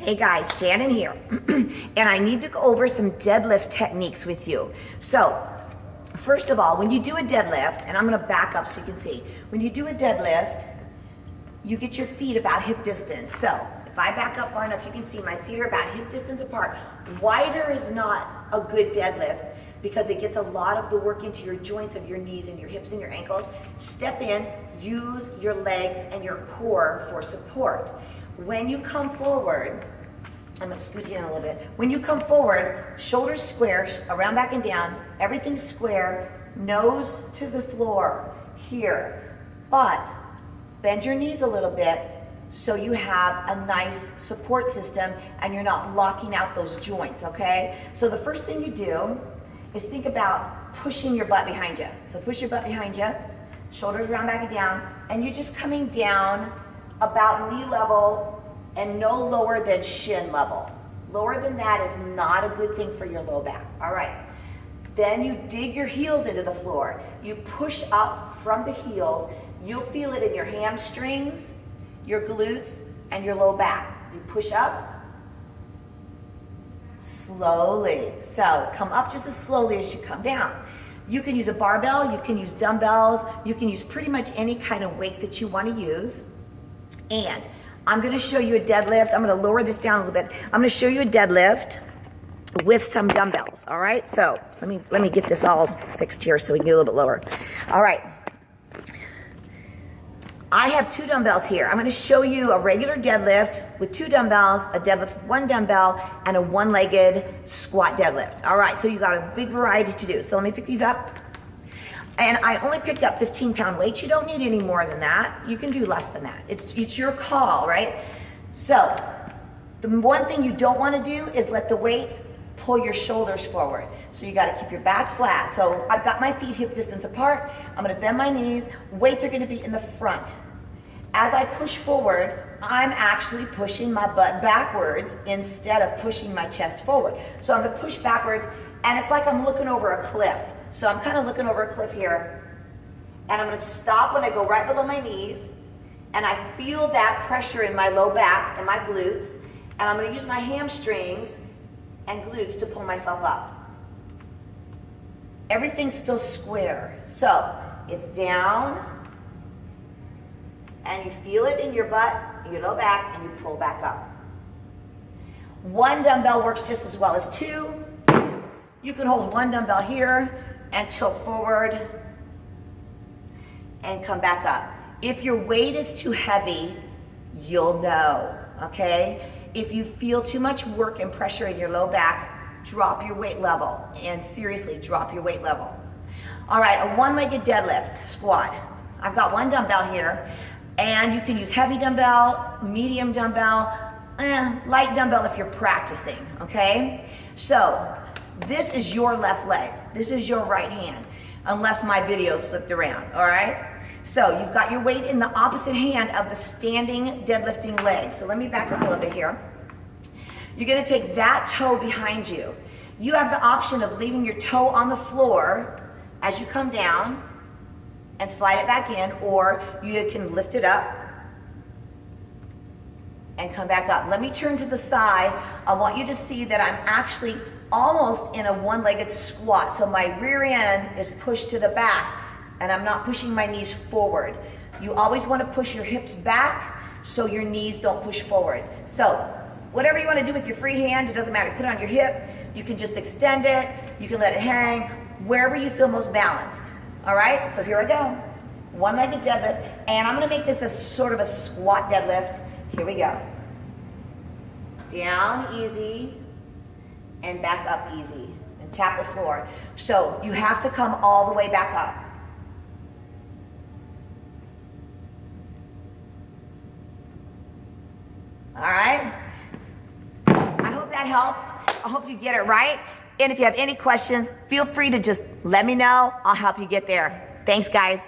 Hey guys, Shannon here, and I need to go over some deadlift techniques with you. So, first of all, when you do a deadlift, and I'm gonna back up so you can see, when you do a deadlift, you get your feet about hip distance. So, if I back up far enough, you can see my feet are about hip distance apart. Wider is not a good deadlift because it gets a lot of the work into your joints of your knees and your hips and your ankles. Step in, use your legs and your core for support. When you come forward, I'm gonna scoot you in a little bit. When you come forward, shoulders square, around, back, and down, everything square, nose to the floor, here. But bend your knees a little bit so you have a nice support system and you're not locking out those joints, okay? So the first thing you do is think about pushing your butt behind you. So push your butt behind you, shoulders around, back, and down, and you're just coming down about knee level and no lower than shin level. Lower than that is not a good thing for your low back. All right. Then you dig your heels into the floor. You push up from the heels. You'll feel it in your hamstrings, your glutes, and your low back. You push up slowly. So come up just as slowly as you come down. You can use a barbell, you can use dumbbells, you can use pretty much any kind of weight that you want to use. And I'm gonna show you a deadlift. I'm gonna lower this down a little bit. I'm gonna show you a deadlift with some dumbbells, all right? So let me get this all fixed here so we can get a little bit lower. All right. I have two dumbbells here. I'm gonna show you a regular deadlift with two dumbbells, a deadlift with one dumbbell, and a one-legged squat deadlift. All right, so you got a big variety to do. So let me pick these up. And I only picked up 15-pound weights. You don't need any more than that. You can do less than that. It's your call, right? So the one thing you don't want to do is let the weights pull your shoulders forward. So you got to keep your back flat. So I've got my feet hip distance apart. I'm going to bend my knees. Weights are going to be in the front. As I push forward, I'm actually pushing my butt backwards instead of pushing my chest forward. So I'm going to push backwards, and it's like I'm looking over a cliff. So I'm kind of looking over a cliff here, and I'm going to stop when I go right below my knees, and I feel that pressure in my low back and my glutes, and I'm going to use my hamstrings and glutes to pull myself up. Everything's still square. So it's down, and you feel it in your butt, in your low back, and you pull back up. One dumbbell works just as well as two. You can hold one dumbbell here and tilt forward and come back up. If your weight is too heavy, you'll know, okay? If you feel too much work and pressure in your low back, drop your weight level, and seriously, drop your weight level. All right, a one-legged deadlift squat. I've got one dumbbell here, and you can use heavy dumbbell, medium dumbbell, light dumbbell if you're practicing, okay? So this is your left leg. This is your right hand, unless my video's flipped around, all right? So you've got your weight in the opposite hand of the standing deadlifting leg. So let me back up a little bit here. You're gonna take that toe behind you. You have the option of leaving your toe on the floor as you come down and slide it back in, or you can lift it up and come back up. Let me turn to the side. I want you to see that I'm actually almost in a one-legged squat. So my rear end is pushed to the back and I'm not pushing my knees forward. You always want to push your hips back so your knees don't push forward. So whatever you want to do with your free hand, it doesn't matter. Put it on your hip. You can just extend it. You can let it hang wherever you feel most balanced. All right, so here I go. One-legged deadlift, and I'm going to make this a sort of a squat deadlift. Here we go. Down easy and back up easy, and tap the floor. So you have to come all the way back up. All right? I hope that helps. I hope you get it right. And if you have any questions, feel free to just let me know. I'll help you get there. Thanks, guys.